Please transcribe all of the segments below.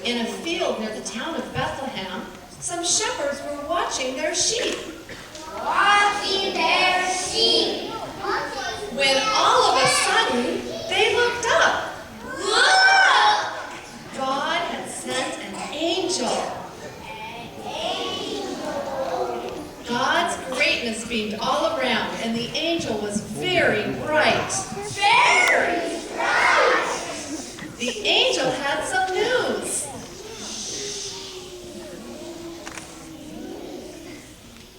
In a field near the town of Bethlehem, some shepherds were watching their sheep. Watching their sheep. When all of a sudden, they looked up. Look! God had sent an angel. God's greatness beamed all around, and the angel was very bright. Very bright. The angel had some news.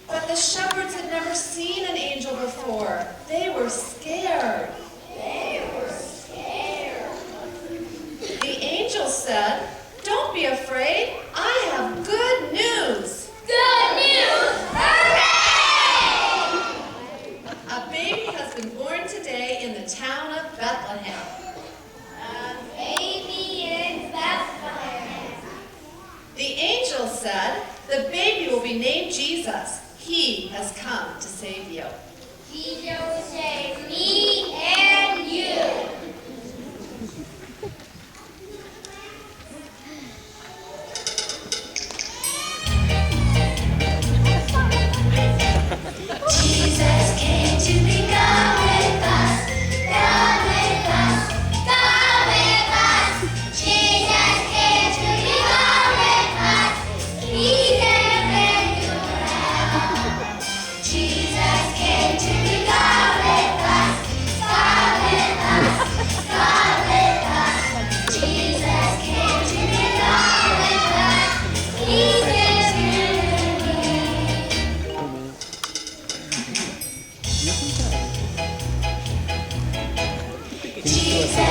But the shepherds had never seen an angel before. They were scared. They were scared. The angel said, "Don't be afraid. I have good news. Good news! Hooray! A baby has been born today in the town of Bethlehem." A baby in Bethlehem. The angel said, "The baby will be named Jesus. He has come to save you." Jesus will save me and you. Jesus came to be God with us, God with us, God with us. Jesus came to be God with us. He can make you well. Jesus came to be God with us, God with us, God with us. Jesus came to be God with us. He can make you well. Jesus